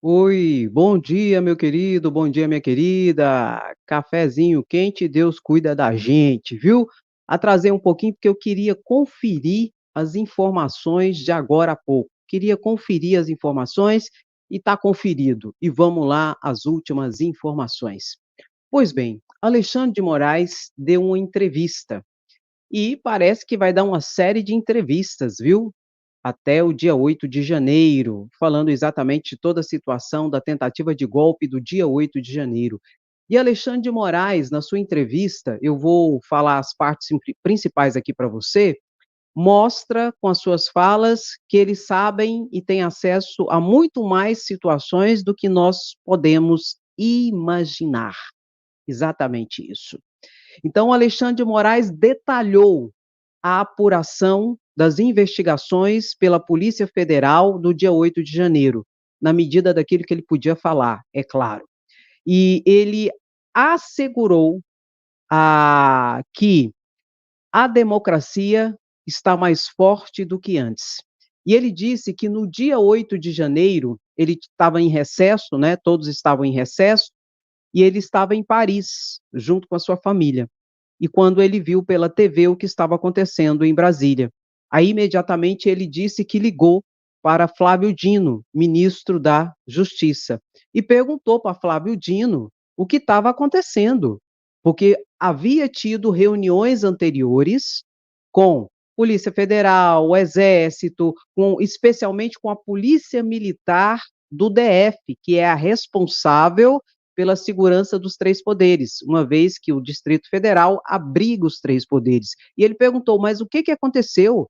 Oi, bom dia, meu querido, bom dia, minha querida. Cafezinho quente, Deus cuida da gente, viu? Atrasei um pouquinho porque eu queria conferir as informações de agora a pouco. Queria conferir as informações e tá conferido. E vamos lá, as últimas informações. Pois bem, Alexandre de Moraes deu uma entrevista e parece que vai dar uma série de entrevistas, viu? Até o dia 8 de janeiro, falando exatamente de toda a situação da tentativa de golpe do dia 8 de janeiro. E Alexandre de Moraes, na sua entrevista, eu vou falar as partes principais aqui para você, mostra com as suas falas que eles sabem e têm acesso a muito mais situações do que nós podemos imaginar. Exatamente isso. Então, Alexandre de Moraes detalhou a apuração das investigações pela Polícia Federal no dia 8 de janeiro, na medida daquilo que ele podia falar, é claro. E ele assegurou que a democracia está mais forte do que antes. E ele disse que no dia 8 de janeiro, ele estava em recesso, né, todos estavam em recesso, e ele estava em Paris, junto com a sua família. E quando ele viu pela TV o que estava acontecendo em Brasília, aí imediatamente ele disse que ligou para Flávio Dino, ministro da Justiça, e perguntou para Flávio Dino o que estava acontecendo, porque havia tido reuniões anteriores com Polícia Federal, o Exército, especialmente com a Polícia Militar do DF, que é a responsável pela segurança dos três poderes, uma vez que o Distrito Federal abriga os três poderes. E ele perguntou, mas o que aconteceu?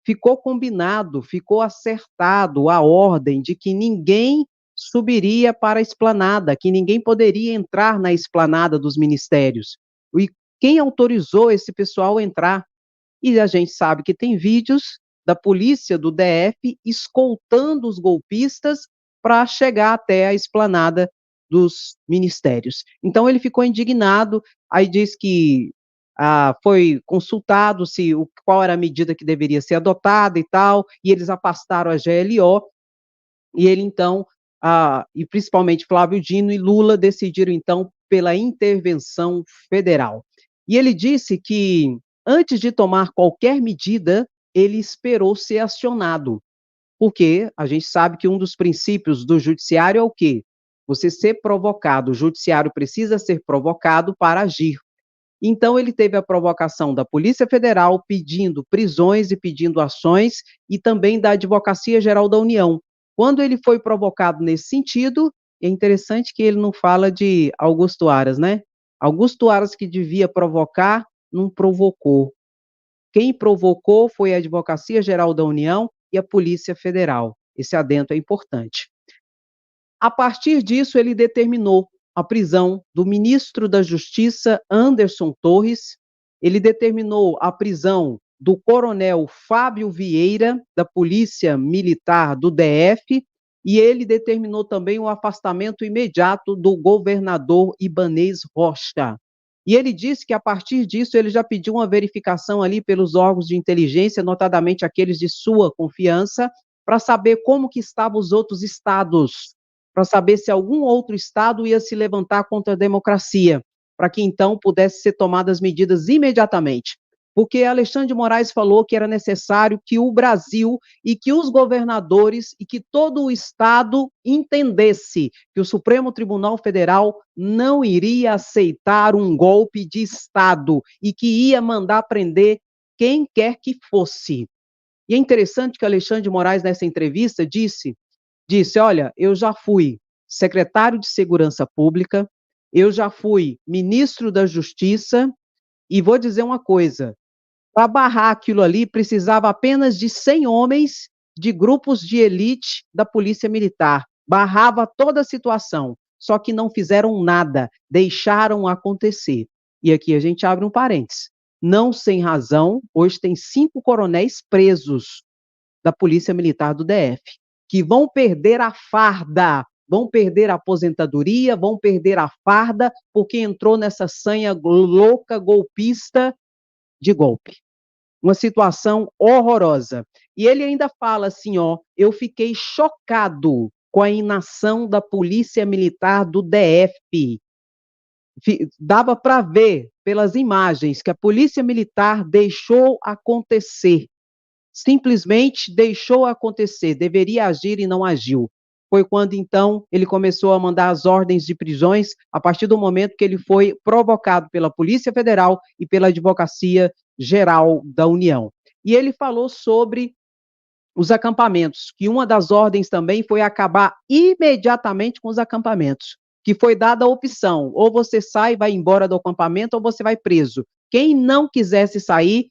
Ficou combinado, ficou acertado a ordem de que ninguém subiria para a esplanada, que ninguém poderia entrar na esplanada dos ministérios. E quem autorizou esse pessoal a entrar? E a gente sabe que tem vídeos da polícia do DF escoltando os golpistas para chegar até a esplanada dos ministérios. Então ele ficou indignado, aí diz que foi consultado qual era a medida que deveria ser adotada e tal, e eles afastaram a GLO, e ele então, e principalmente Flávio Dino e Lula decidiram então pela intervenção federal. E ele disse que antes de tomar qualquer medida, ele esperou ser acionado, porque a gente sabe que um dos princípios do judiciário é o quê? Você ser provocado, o judiciário precisa ser provocado para agir. Então ele teve a provocação da Polícia Federal pedindo prisões e pedindo ações e também da Advocacia Geral da União. Quando ele foi provocado nesse sentido, é interessante que ele não fala de Augusto Aras, né? Augusto Aras que devia provocar, não provocou. Quem provocou foi a Advocacia Geral da União e a Polícia Federal. Esse adendo é importante. A partir disso, ele determinou a prisão do ministro da Justiça, Anderson Torres, ele determinou a prisão do coronel Fábio Vieira, da Polícia Militar do DF, e ele determinou também o afastamento imediato do governador Ibanez Rocha. E ele disse que, a partir disso, ele já pediu uma verificação ali pelos órgãos de inteligência, notadamente aqueles de sua confiança, para saber como que estavam os outros estados, para saber se algum outro estado ia se levantar contra a democracia, para que então pudesse ser tomadas medidas imediatamente. Porque Alexandre de Moraes falou que era necessário que o Brasil e que os governadores e que todo o Estado entendesse que o Supremo Tribunal Federal não iria aceitar um golpe de Estado e que ia mandar prender quem quer que fosse. E é interessante que Alexandre de Moraes, nessa entrevista, disse: olha, eu já fui secretário de Segurança Pública, eu já fui ministro da Justiça, e vou dizer uma coisa: para barrar aquilo ali, precisava apenas de 100 homens de grupos de elite da Polícia Militar. Barrava toda a situação, só que não fizeram nada, deixaram acontecer. E aqui a gente abre um parênteses. Não sem razão, hoje tem 5 coronéis presos da Polícia Militar do DF, que vão perder a farda, vão perder a aposentadoria, vão perder a farda, porque entrou nessa sanha louca, golpista, de golpe. Uma situação horrorosa. E ele ainda fala assim, ó, eu fiquei chocado com a inação da Polícia Militar do DF. Dava para ver pelas imagens que a Polícia Militar deixou acontecer, simplesmente deixou acontecer, deveria agir e não agiu. Foi quando, então, ele começou a mandar as ordens de prisões, a partir do momento que ele foi provocado pela Polícia Federal e pela Advocacia Geral da União. E ele falou sobre os acampamentos, que uma das ordens também foi acabar imediatamente com os acampamentos, que foi dada a opção, ou você sai, vai embora do acampamento, ou você vai preso. Quem não quisesse sair,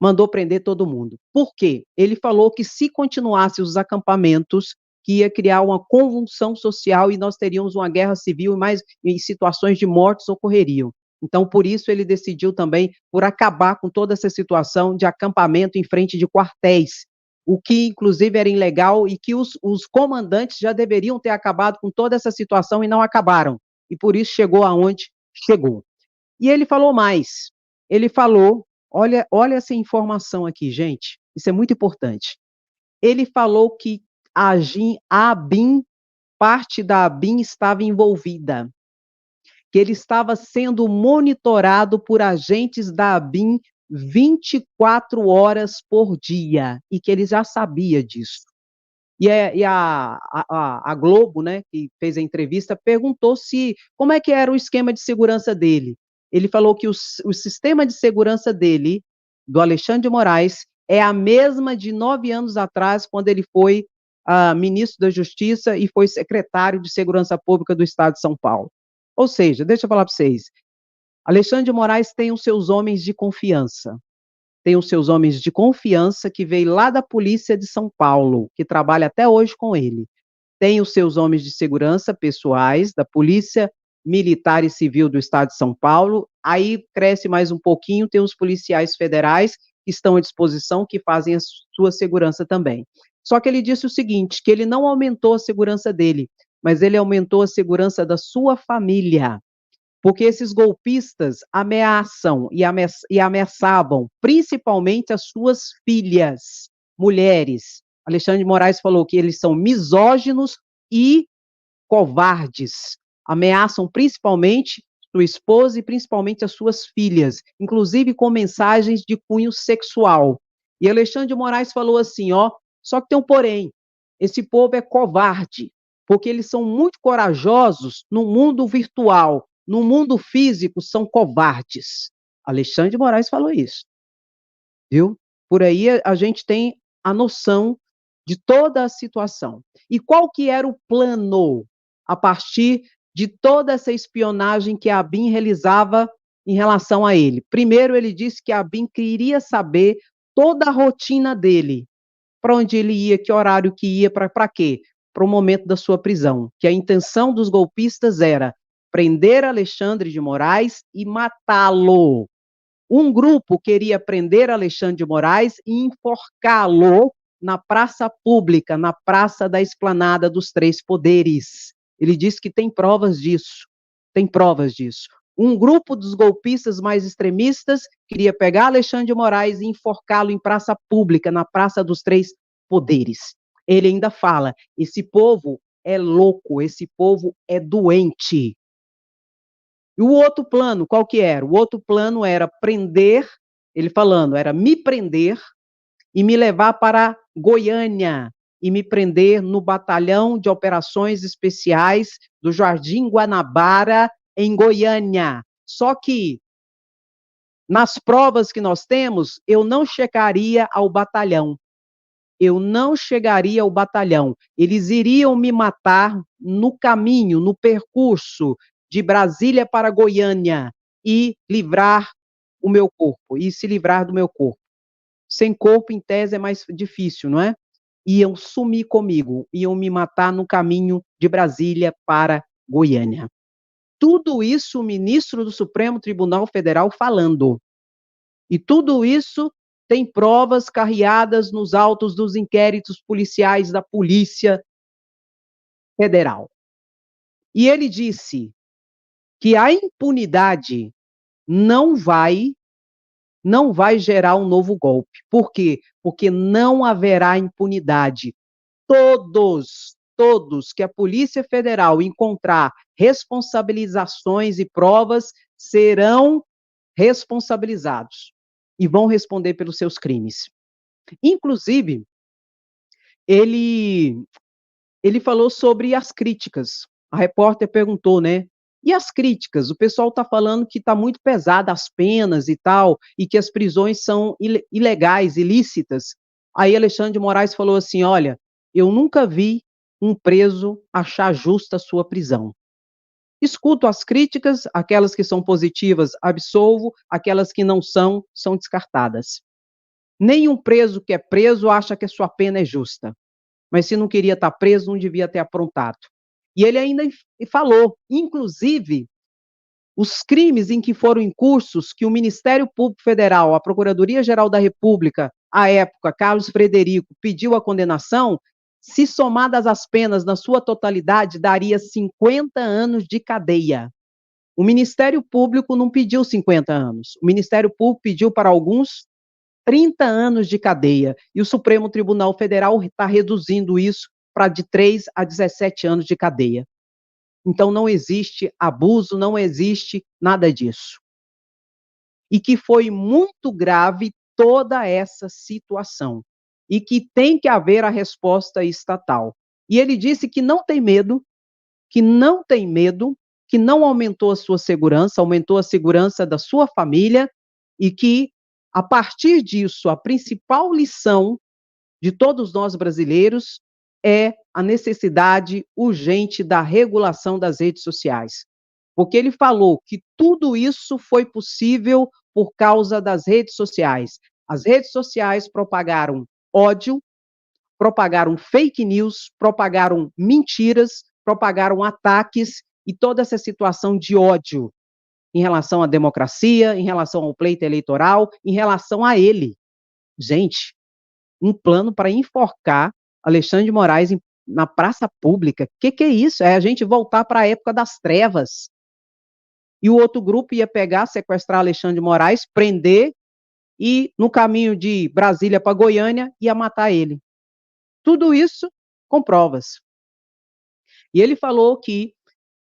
mandou prender todo mundo. Por quê? Ele falou que se continuasse os acampamentos, que ia criar uma convulsão social e nós teríamos uma guerra civil e situações de mortes ocorreriam. Então, por isso, ele decidiu também por acabar com toda essa situação de acampamento em frente de quartéis, o que, inclusive, era ilegal e que os comandantes já deveriam ter acabado com toda essa situação e não acabaram. E por isso chegou aonde chegou. E ele falou mais. Ele falou, olha essa informação aqui, gente, isso é muito importante. Ele falou que a ABIN, parte da ABIN estava envolvida, que ele estava sendo monitorado por agentes da ABIN 24 horas por dia, e que ele já sabia disso. E a Globo, né, que fez a entrevista, perguntou como é que era o esquema de segurança dele. Ele falou que o sistema de segurança dele, do Alexandre de Moraes, é a mesma de 9 anos atrás, quando ele foi ministro da Justiça e foi secretário de Segurança Pública do Estado de São Paulo. Ou seja, deixa eu falar para vocês, Alexandre de Moraes tem os seus homens de confiança, tem os seus homens de confiança que veio lá da Polícia de São Paulo, que trabalha até hoje com ele. Tem os seus homens de segurança pessoais da Polícia Militar e Civil do Estado de São Paulo. Aí cresce mais um pouquinho, tem os policiais federais que estão à disposição, que fazem a sua segurança também. Só que ele disse o seguinte, que ele não aumentou a segurança dele, mas ele aumentou a segurança da sua família. Porque esses golpistas ameaçam e ameaçavam principalmente as suas filhas, mulheres. Alexandre de Moraes falou que eles são misóginos e covardes. Ameaçam principalmente sua esposa e principalmente as suas filhas, inclusive com mensagens de cunho sexual. E Alexandre de Moraes falou assim, só que tem um porém, esse povo é covarde, porque eles são muito corajosos no mundo virtual, no mundo físico são covardes. Alexandre de Moraes falou isso, viu? Por aí a gente tem a noção de toda a situação. E qual que era o plano a partir de toda essa espionagem que a ABIN realizava em relação a ele? Primeiro, ele disse que a ABIN queria saber toda a rotina dele, para onde ele ia, que horário que ia, para quê? Para o momento da sua prisão, que a intenção dos golpistas era prender Alexandre de Moraes e matá-lo. Um grupo queria prender Alexandre de Moraes e enforcá-lo na praça pública, na praça da Esplanada dos Três Poderes. Ele disse que tem provas disso, tem provas disso. Um grupo dos golpistas mais extremistas queria pegar Alexandre de Moraes e enforcá-lo em praça pública, na Praça dos Três Poderes. Ele ainda fala, esse povo é louco, esse povo é doente. E o outro plano, qual que era? O outro plano era prender, ele falando, era me prender e me levar para Goiânia e me prender no Batalhão de Operações Especiais do Jardim Guanabara, em Goiânia. Só que, nas provas que nós temos, eu não chegaria ao batalhão. Eu não chegaria ao batalhão. Eles iriam me matar no caminho, no percurso de Brasília para Goiânia e livrar o meu corpo, e se livrar do meu corpo. Sem corpo, em tese, é mais difícil, não é? Iam sumir comigo, iam me matar no caminho de Brasília para Goiânia. Tudo isso o ministro do Supremo Tribunal Federal falando. E tudo isso tem provas carreadas nos autos dos inquéritos policiais da Polícia Federal. E ele disse que a impunidade não vai gerar um novo golpe. Por quê? Porque não haverá impunidade. todos que a Polícia Federal encontrar responsabilizações e provas serão responsabilizados e vão responder pelos seus crimes. Inclusive, ele ele falou sobre as críticas. A repórter perguntou, né: "E as críticas? O pessoal está falando que está muito pesada as penas e tal, e que as prisões são ilegais, ilícitas". Aí Alexandre de Moraes falou assim: "Olha, eu nunca vi um preso achar justa a sua prisão. Escuto as críticas, aquelas que são positivas, absolvo, aquelas que não são, são descartadas. Nenhum preso que é preso acha que a sua pena é justa, mas se não queria estar preso, não devia ter aprontado". E ele ainda falou, inclusive, os crimes em que foram incursos, que o Ministério Público Federal, a Procuradoria-Geral da República, à época, Carlos Frederico, pediu a condenação, se somadas as penas na sua totalidade, daria 50 anos de cadeia. O Ministério Público não pediu 50 anos, o Ministério Público pediu para alguns 30 anos de cadeia, e o Supremo Tribunal Federal está reduzindo isso para de 3 a 17 anos de cadeia. Então não existe abuso, não existe nada disso. E que foi muito grave toda essa situação, e que tem que haver a resposta estatal. E ele disse que não tem medo, que não tem medo, que não aumentou a sua segurança, aumentou a segurança da sua família, e que, a partir disso, a principal lição de todos nós brasileiros é a necessidade urgente da regulação das redes sociais. Porque ele falou que tudo isso foi possível por causa das redes sociais. As redes sociais propagaram ódio, propagaram fake news, propagaram mentiras, propagaram ataques e toda essa situação de ódio em relação à democracia, em relação ao pleito eleitoral, em relação a ele. Gente, um plano para enforcar Alexandre de Moraes na praça pública. Que é isso? É a gente voltar para a época das trevas. E o outro grupo ia pegar, sequestrar Alexandre de Moraes, prender e, no caminho de Brasília para Goiânia, ia matar ele. Tudo isso com provas. E ele falou que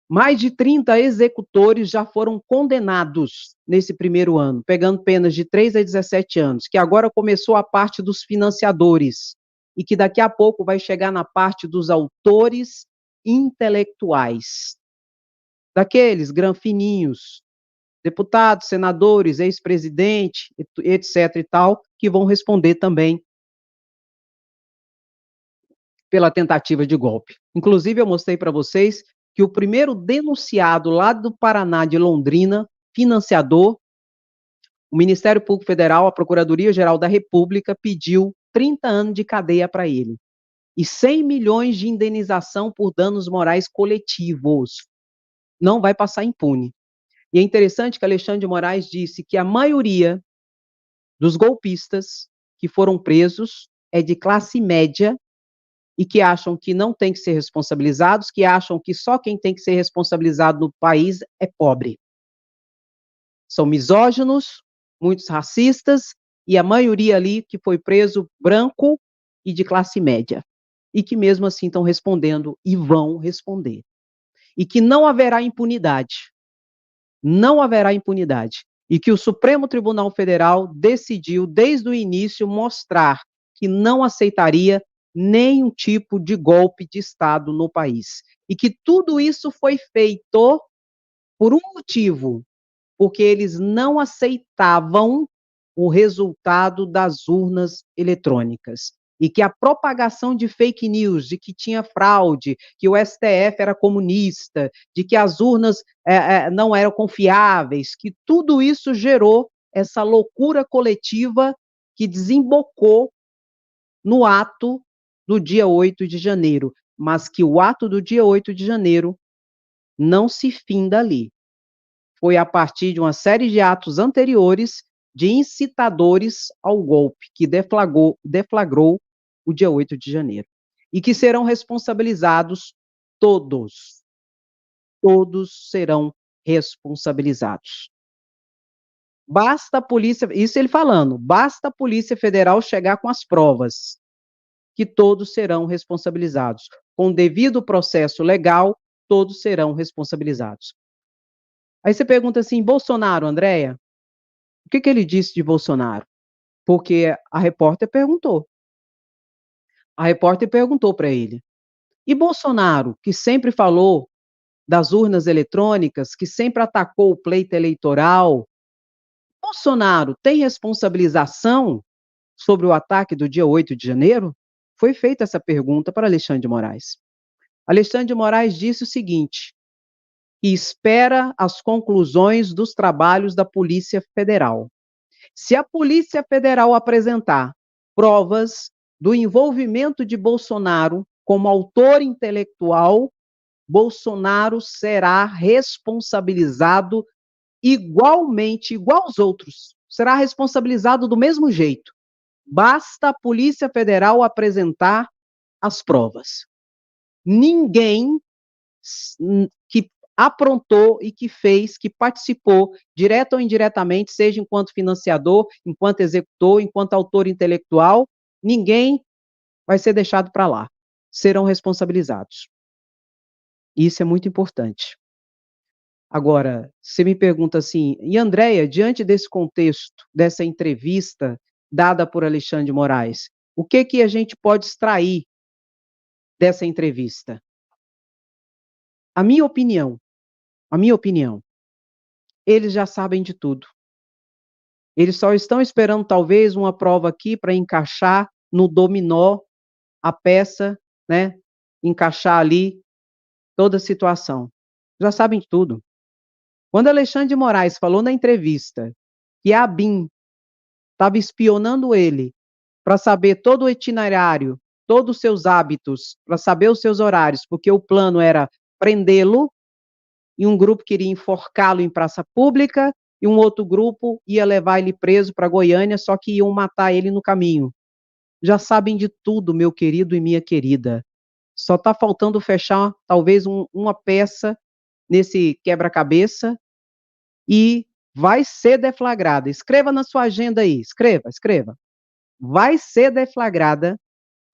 mais de 30 executores já foram condenados nesse primeiro ano, pegando penas de 3 a 17 anos, que agora começou a parte dos financiadores, e que daqui a pouco vai chegar na parte dos autores intelectuais, daqueles granfininhos, deputados, senadores, ex-presidente, etc e tal, que vão responder também pela tentativa de golpe. Inclusive, eu mostrei para vocês que o primeiro denunciado lá do Paraná, de Londrina, financiador, o Ministério Público Federal, a Procuradoria-Geral da República, pediu 30 anos de cadeia para ele e 100 milhões de indenização por danos morais coletivos. Não vai passar impune. E é interessante que Alexandre de Moraes disse que a maioria dos golpistas que foram presos é de classe média e que acham que não tem que ser responsabilizados, que acham que só quem tem que ser responsabilizado no país é pobre. São misóginos, muitos racistas, e a maioria ali que foi preso branco e de classe média. E que mesmo assim estão respondendo e vão responder. E que não haverá impunidade. Não haverá impunidade. E que o Supremo Tribunal Federal decidiu, desde o início, mostrar que não aceitaria nenhum tipo de golpe de Estado no país. E que tudo isso foi feito por um motivo, porque eles não aceitavam o resultado das urnas eletrônicas. E que a propagação de fake news, de que tinha fraude, que o STF era comunista, de que as urnas não eram confiáveis, que tudo isso gerou essa loucura coletiva que desembocou no ato do dia 8 de janeiro, mas que o ato do dia 8 de janeiro não se finda ali. Foi a partir de uma série de atos anteriores de incitadores ao golpe, que deflagrou o dia 8 de janeiro. E que serão responsabilizados todos. Todos serão responsabilizados. Basta a polícia, isso ele falando, basta a Polícia Federal chegar com as provas, que todos serão responsabilizados. com o devido processo legal, todos serão responsabilizados. Aí você pergunta assim: Bolsonaro, Andréia, o que que ele disse de Bolsonaro? Porque a repórter perguntou. A repórter perguntou para ele: "E Bolsonaro, que sempre falou das urnas eletrônicas, que sempre atacou o pleito eleitoral, Bolsonaro tem responsabilização sobre o ataque do dia 8 de janeiro?" Foi feita essa pergunta para Alexandre de Moraes. Alexandre de Moraes disse o seguinte: que espera as conclusões dos trabalhos da Polícia Federal. Se a Polícia Federal apresentar provas do envolvimento de Bolsonaro como autor intelectual, Bolsonaro será responsabilizado igualmente, igual aos outros. Será responsabilizado do mesmo jeito. Basta a Polícia Federal apresentar as provas. Ninguém que aprontou e que fez, que participou, direto ou indiretamente, seja enquanto financiador, enquanto executor, enquanto autor intelectual, ninguém vai ser deixado para lá. Serão responsabilizados. Isso é muito importante. Agora, você me pergunta assim, e Andréia, diante desse contexto, dessa entrevista dada por Alexandre de Moraes, o que que a gente pode extrair dessa entrevista? A minha opinião, a minha opinião, eles já sabem de tudo. Eles só estão esperando talvez uma prova aqui para encaixar no dominó a peça, né, encaixar ali toda a situação. Já sabem de tudo. Quando Alexandre de Moraes falou na entrevista que a ABIN estava espionando ele para saber todo o itinerário, todos os seus hábitos, para saber os seus horários, porque o plano era prendê-lo, e um grupo queria enforcá-lo em praça pública, e um outro grupo ia levar ele preso para Goiânia, só que iam matar ele no caminho. Já sabem de tudo, meu querido e minha querida. Só está faltando fechar talvez uma peça nesse quebra-cabeça e vai ser deflagrada. Escreva na sua agenda aí, escreva, escreva. Vai ser deflagrada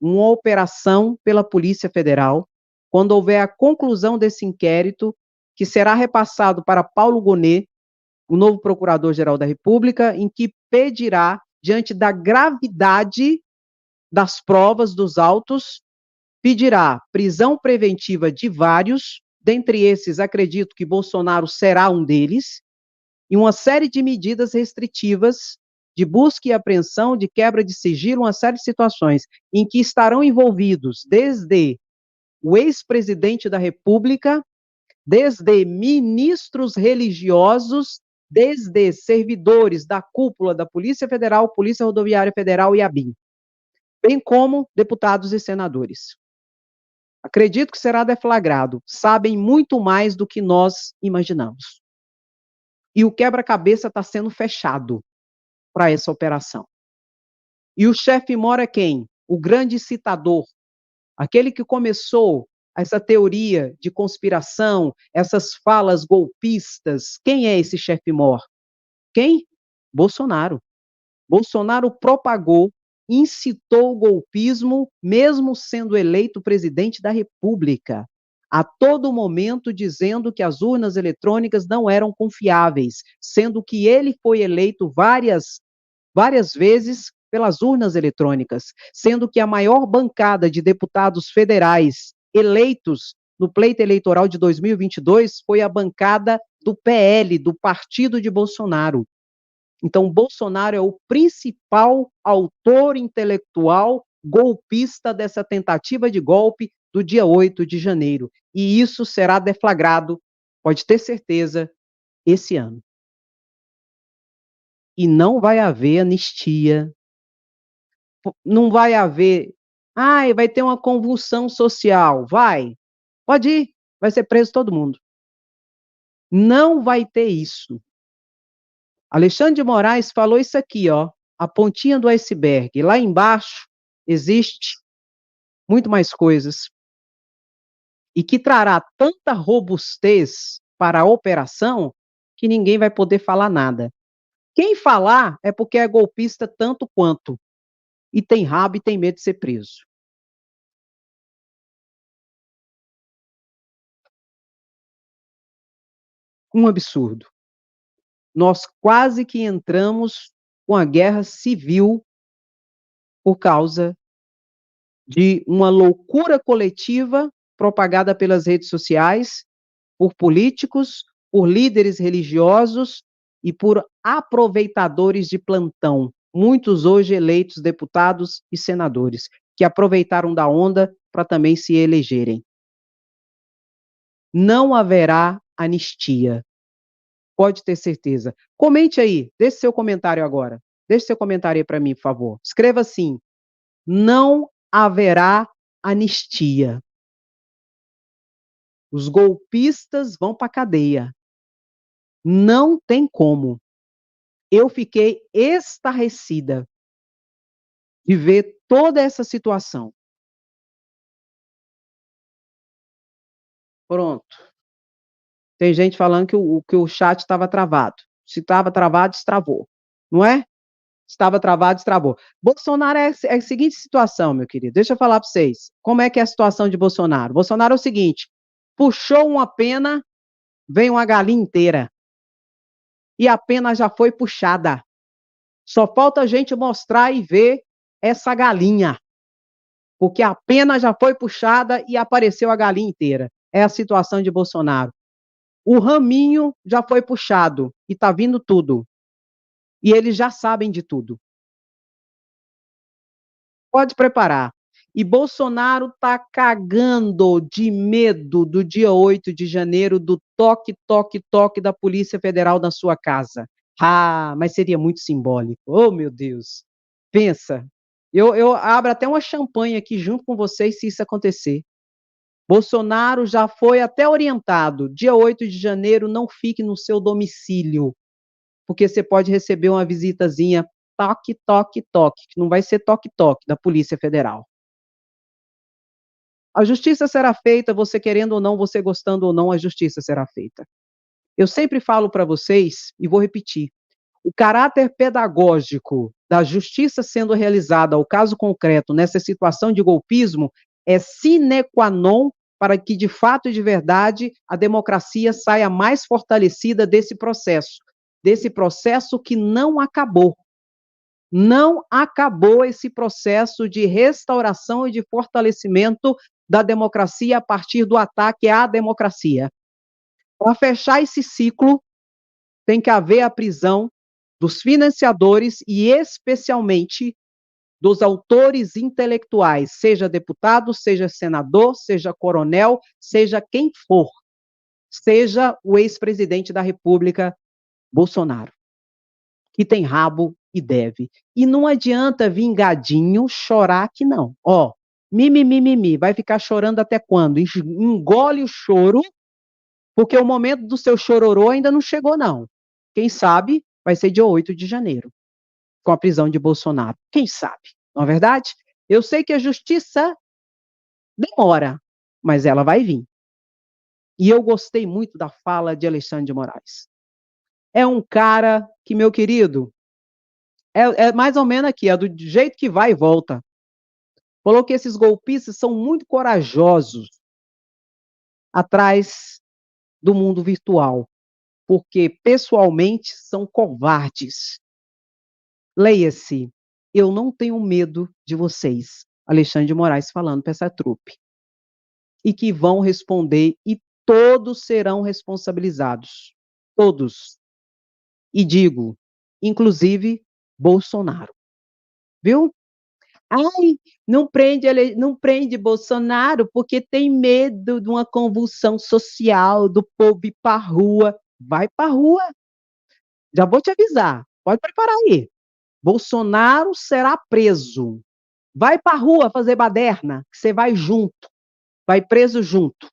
uma operação pela Polícia Federal quando houver a conclusão desse inquérito, que será repassado para Paulo Gonet, o novo Procurador-Geral da República, em que pedirá, diante da gravidade das provas dos autos, pedirá prisão preventiva de vários, dentre esses acredito que Bolsonaro será um deles, e uma série de medidas restritivas de busca e apreensão, de quebra de sigilo, uma série de situações em que estarão envolvidos desde o ex-presidente da República, desde ministros religiosos, desde servidores da cúpula da Polícia Federal, Polícia Rodoviária Federal e ABIN, bem como deputados e senadores. Acredito que será deflagrado. Sabem muito mais do que nós imaginamos. E o quebra-cabeça está sendo fechado para essa operação. E o chefe mora é quem? O grande citador, aquele que começou essa teoria de conspiração, essas falas golpistas. Quem é esse chefe mor? Quem? Bolsonaro. Bolsonaro propagou, incitou o golpismo, mesmo sendo eleito presidente da República, a todo momento dizendo que as urnas eletrônicas não eram confiáveis, sendo que ele foi eleito várias vezes pelas urnas eletrônicas, sendo que a maior bancada de deputados federais eleitos no pleito eleitoral de 2022 foi a bancada do PL, do partido de Bolsonaro. Então, Bolsonaro é o principal autor intelectual golpista dessa tentativa de golpe do dia 8 de janeiro. E isso será deflagrado, pode ter certeza, esse ano. E não vai haver anistia, não vai haver, vai ter uma convulsão social, vai, pode ir, vai ser preso todo mundo. Não vai ter isso. Alexandre de Moraes falou isso aqui, ó, a pontinha do iceberg. Lá embaixo existe muito mais coisas e que trará tanta robustez para a operação que ninguém vai poder falar nada. Quem falar é porque é golpista tanto quanto e tem rabo e tem medo de ser preso. Um absurdo. Nós quase que entramos com a guerra civil por causa de uma loucura coletiva propagada pelas redes sociais, por políticos, por líderes religiosos e por aproveitadores de plantão, muitos hoje eleitos deputados e senadores, que aproveitaram da onda para também se elegerem. Não haverá anistia, pode ter certeza. Comente aí, deixe seu comentário agora. Deixe seu comentário aí para mim, por favor. Escreva assim: não haverá anistia. Os golpistas vão para a cadeia. Não tem como. Eu fiquei estarrecida de ver toda essa situação. Pronto. Tem gente falando que o chat estava travado. Se estava travado, destravou. Não é? Estava travado, destravou. Bolsonaro é a seguinte situação, meu querido. Deixa eu falar para vocês. Como é que é a situação de Bolsonaro? Bolsonaro é o seguinte: puxou uma pena, vem uma galinha inteira. E a pena já foi puxada. Só falta a gente mostrar e ver essa galinha. Porque a pena já foi puxada e apareceu a galinha inteira. É a situação de Bolsonaro. O raminho já foi puxado e está vindo tudo. E eles já sabem de tudo. Pode preparar. E Bolsonaro está cagando de medo do dia 8 de janeiro, do toque, toque, toque da Polícia Federal na sua casa. Ah, mas seria muito simbólico. Oh, meu Deus. Pensa. Eu abro até uma champanhe aqui junto com vocês se isso acontecer. Bolsonaro já foi até orientado. Dia 8 de janeiro, não fique no seu domicílio, porque você pode receber uma visitazinha toque, toque, toque, que não vai ser toque, toque, da Polícia Federal. A justiça será feita, você querendo ou não, você gostando ou não, a justiça será feita. Eu sempre falo para vocês, e vou repetir, o caráter pedagógico da justiça sendo realizada ao caso concreto nessa situação de golpismo é sine qua non para que, de fato e de verdade, a democracia saia mais fortalecida desse processo que não acabou. Não acabou esse processo de restauração e de fortalecimento da democracia a partir do ataque à democracia. Para fechar esse ciclo, tem que haver a prisão dos financiadores e, especialmente, dos autores intelectuais, seja deputado, seja senador, seja coronel, seja quem for, seja o ex-presidente da República, Bolsonaro, que tem rabo e deve. E não adianta vingadinho chorar que não. Ó, mimimi, vai ficar chorando até quando? Engole o choro, porque o momento do seu chororô ainda não chegou, não. Quem sabe vai ser dia 8 de janeiro, com a prisão de Bolsonaro. Quem sabe, não é verdade? Eu sei que a justiça demora, mas ela vai vir. E eu gostei muito da fala de Alexandre de Moraes. É um cara que, meu querido, é mais ou menos aqui, é do jeito que vai e volta. Falou que esses golpistas são muito corajosos atrás do mundo virtual, porque pessoalmente são covardes. Leia-se, eu não tenho medo de vocês. Alexandre de Moraes falando para essa trupe. E que vão responder e todos serão responsabilizados. Todos. E digo, inclusive Bolsonaro. Viu? Ai, não prende Bolsonaro porque tem medo de uma convulsão social, do povo ir para a rua. Vai para a rua. Já vou te avisar. Pode preparar aí. Bolsonaro será preso. Vai para a rua fazer baderna, que você vai junto. Vai preso junto.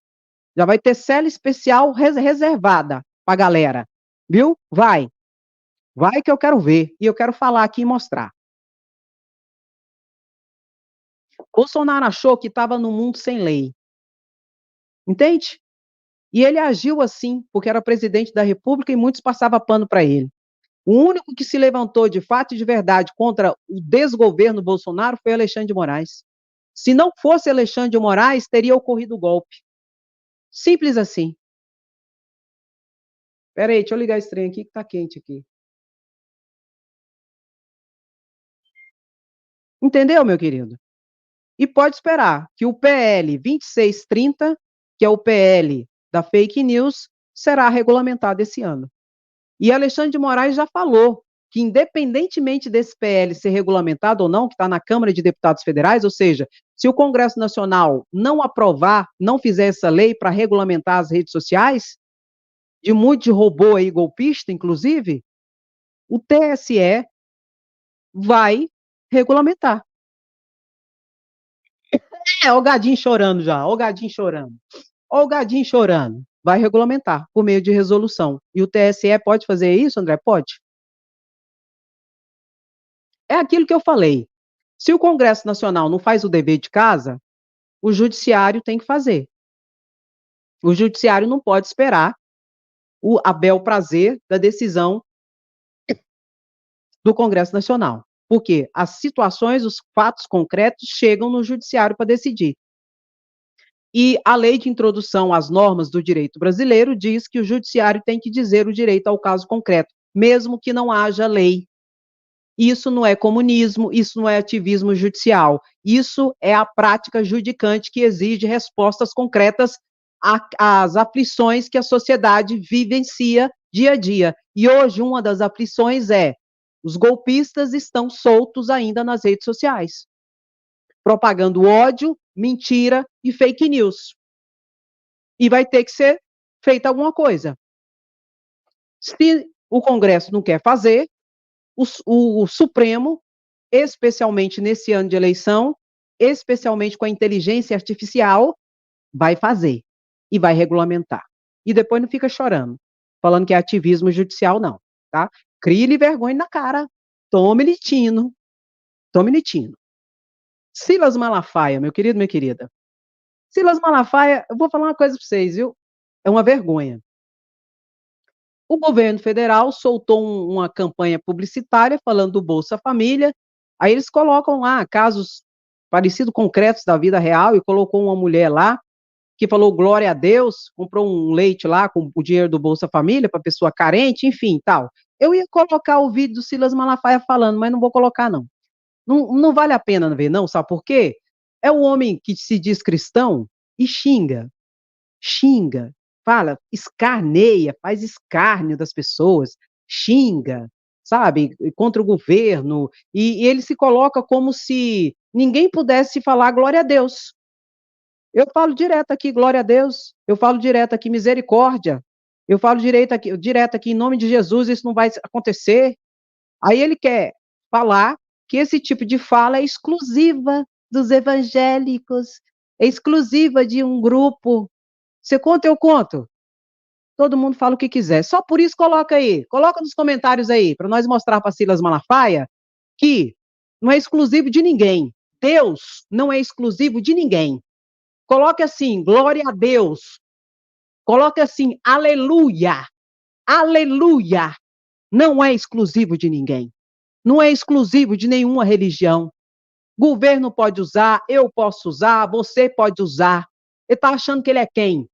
Já vai ter cela especial reservada para a galera. Viu? Vai. Vai que eu quero ver. E eu quero falar aqui e mostrar. Bolsonaro achou que estava num mundo sem lei. Entende? E ele agiu assim, porque era presidente da República e muitos passavam pano para ele. O único que se levantou de fato e de verdade contra o desgoverno Bolsonaro foi Alexandre de Moraes. Se não fosse Alexandre de Moraes, teria ocorrido o golpe. Simples assim. Espera aí, deixa eu ligar esse trem aqui que tá quente aqui. Entendeu, meu querido? E pode esperar que o PL 2630, que é o PL da fake news, será regulamentado esse ano. E Alexandre de Moraes já falou que, independentemente desse PL ser regulamentado ou não, que está na Câmara de Deputados Federais, ou seja, se o Congresso Nacional não aprovar, não fizer essa lei para regulamentar as redes sociais, de muito de robô aí golpista, inclusive, o TSE vai regulamentar. É, o gadinho chorando já, o gadinho chorando. Ó o gadinho chorando. Vai regulamentar por meio de resolução. E o TSE pode fazer isso, André? Pode. É aquilo que eu falei. Se o Congresso Nacional não faz o dever de casa, o Judiciário tem que fazer. O Judiciário não pode esperar a bel prazer da decisão do Congresso Nacional. Porque as situações, os fatos concretos chegam no Judiciário para decidir. E a lei de introdução às normas do direito brasileiro diz que o Judiciário tem que dizer o direito ao caso concreto, mesmo que não haja lei. Isso não é comunismo, isso não é ativismo judicial, isso é a prática judicante que exige respostas concretas às aflições que a sociedade vivencia dia a dia. E hoje uma das aflições é: os golpistas estão soltos ainda nas redes sociais, propagando ódio, mentira e fake news. E vai ter que ser feita alguma coisa. Se o Congresso não quer fazer, o Supremo, especialmente nesse ano de eleição, especialmente com a inteligência artificial, vai fazer e vai regulamentar. E depois não fica chorando, falando que é ativismo judicial, não, tá? Crie-lhe vergonha na cara. Tome-lhe tino. Tome-lhe tino. Silas Malafaia, meu querido, minha querida. Silas Malafaia, eu vou falar uma coisa para vocês, viu? É uma vergonha. O governo federal soltou uma campanha publicitária falando do Bolsa Família, aí eles colocam lá casos parecidos, concretos da vida real, e colocou uma mulher lá que falou glória a Deus, comprou um leite lá com o dinheiro do Bolsa Família para pessoa carente, enfim, tal. Eu ia colocar o vídeo do Silas Malafaia falando, mas não vou colocar, não. Não vale a pena ver, não, sabe por quê? É o homem que se diz cristão e xinga, fala, escarneia, faz escárnio das pessoas, xinga, sabe, contra o governo, e ele se coloca como se ninguém pudesse falar glória a Deus. Eu falo direto aqui, glória a Deus, eu falo direto aqui, misericórdia, eu falo direto aqui, em nome de Jesus, isso não vai acontecer. Aí ele quer falar que esse tipo de fala é exclusiva dos evangélicos, é exclusiva de um grupo. Você conta, eu conto. Todo mundo fala o que quiser. Só por isso coloca aí, coloca nos comentários aí, para nós mostrar para Silas Malafaia que não é exclusivo de ninguém. Deus não é exclusivo de ninguém. Coloque assim, glória a Deus. Coloque assim, aleluia. Aleluia. Não é exclusivo de ninguém. Não é exclusivo de nenhuma religião. Governo pode usar, eu posso usar, você pode usar. Ele está achando que ele é quem?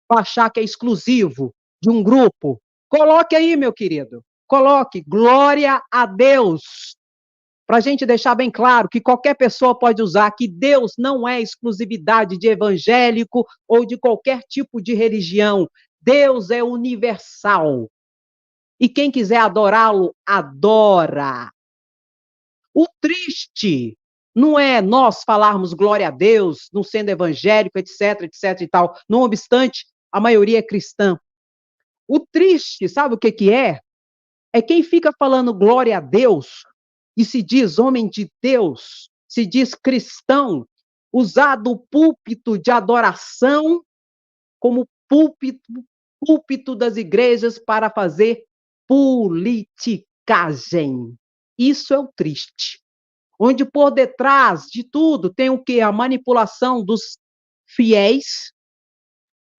Para achar que é exclusivo de um grupo. Coloque aí, meu querido. Coloque glória a Deus. Para a gente deixar bem claro que qualquer pessoa pode usar, que Deus não é exclusividade de evangélico ou de qualquer tipo de religião. Deus é universal. E quem quiser adorá-lo, adora. O triste não é nós falarmos glória a Deus, não sendo evangélico, etc, etc e tal. Não obstante, a maioria é cristã. O triste, sabe o que que é? É quem fica falando glória a Deus e se diz homem de Deus, se diz cristão, usar do púlpito de adoração como púlpito das igrejas para fazer politicagem. Isso é o triste. Onde por detrás de tudo tem o que? A manipulação dos fiéis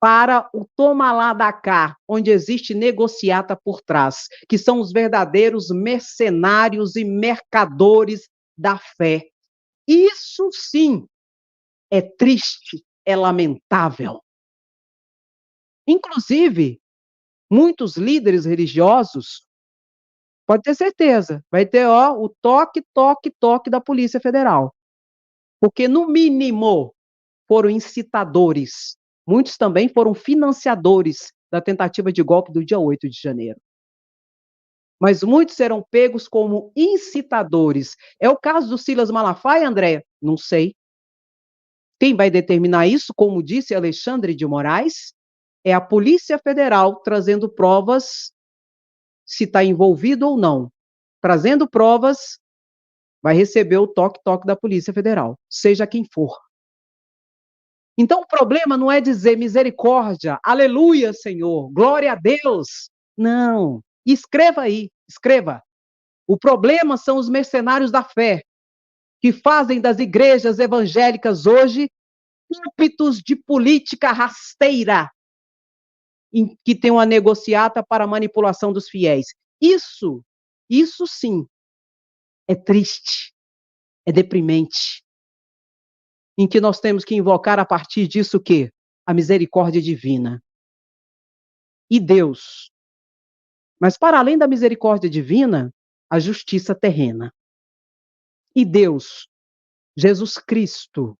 para o toma lá da cá, onde existe negociata por trás, que são os verdadeiros mercenários e mercadores da fé. Isso sim é triste, é lamentável. Inclusive, Muitos líderes religiosos, pode ter certeza, vai ter, ó, o toque, toque, toque da Polícia Federal. Porque, no mínimo, foram incitadores. Muitos também foram financiadores da tentativa de golpe do dia 8 de janeiro. Mas muitos serão pegos como incitadores. É o caso do Silas Malafaia, Andréia? Não sei. Quem vai determinar isso, como disse Alexandre de Moraes, é a Polícia Federal trazendo provas, se está envolvido ou não. Trazendo provas, vai receber o toque-toque da Polícia Federal, seja quem for. Então, o problema não é dizer misericórdia, aleluia, Senhor, glória a Deus. Não. Escreva aí, escreva. O problema são os mercenários da fé, que fazem das igrejas evangélicas hoje púlpitos de política rasteira, em que tem uma negociata para a manipulação dos fiéis. Isso sim, é triste, é deprimente, em que nós temos que invocar a partir disso o quê? A misericórdia divina. E Deus. Mas para além da misericórdia divina, a justiça terrena. E Deus, Jesus Cristo,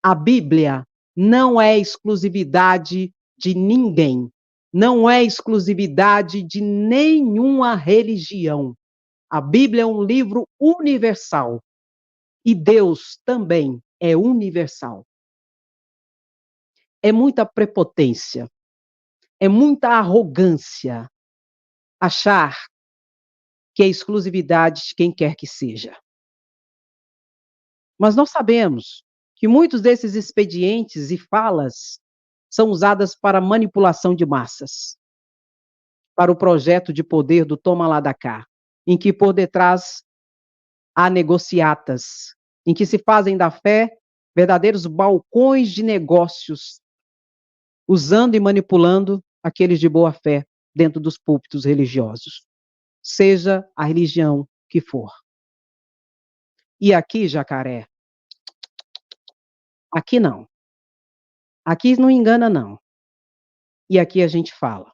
a Bíblia não é exclusividade de ninguém, não é exclusividade de nenhuma religião. A Bíblia é um livro universal e Deus também é universal. É muita prepotência, é muita arrogância achar que é exclusividade de quem quer que seja. Mas nós sabemos que muitos desses expedientes e falas são usadas para manipulação de massas, para o projeto de poder do toma lá da cá, em que por detrás há negociatas, em que se fazem da fé verdadeiros balcões de negócios, usando e manipulando aqueles de boa fé dentro dos púlpitos religiosos, seja a religião que for. E aqui, Jacaré, aqui não. Aqui não engana, não. E aqui a gente fala.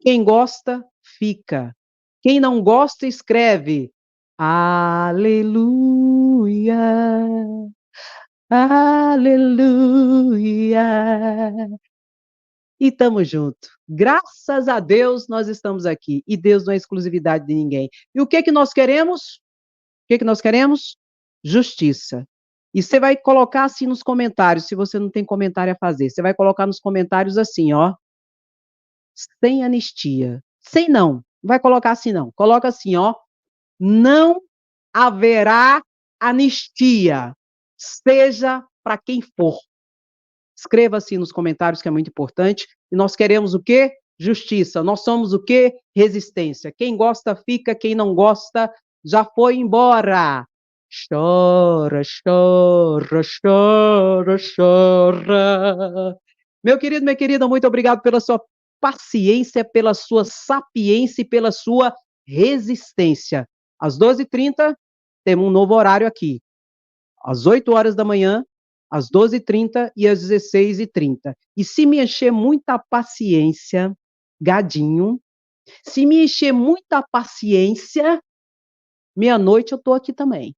Quem gosta, fica. Quem não gosta, escreve. Aleluia, aleluia. E estamos junto. Graças a Deus nós estamos aqui. E Deus não é exclusividade de ninguém. E o que nós queremos? O que nós queremos? Justiça. E você vai colocar assim nos comentários, se você não tem comentário a fazer, você vai colocar nos comentários assim, ó, sem anistia. Sem não vai colocar assim não, coloca assim, ó, não haverá anistia, seja para quem for. Escreva assim nos comentários que é muito importante, e nós queremos o quê? Justiça. Nós somos o quê? Resistência. Quem gosta fica, quem não gosta já foi embora. Chora, chora, chora, chora. Meu querido, minha querida, muito obrigado pela sua paciência, pela sua sapiência e pela sua resistência. Às 12h30, temos um novo horário aqui. Às 8h da manhã, às 12h30 e às 16h30. E se me encher muita paciência, gadinho, se me encher muita paciência, meia-noite eu estou aqui também.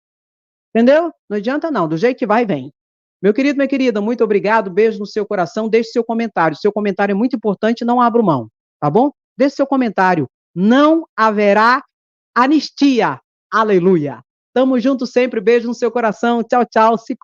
Entendeu? Não adianta não, do jeito que vai, vem. Meu querido, minha querida, muito obrigado, beijo no seu coração, deixe seu comentário. Seu comentário é muito importante, não abro mão, tá bom? Deixe seu comentário. Não haverá anistia. Aleluia. Tamo junto sempre, beijo no seu coração. Tchau, tchau. Se cuida.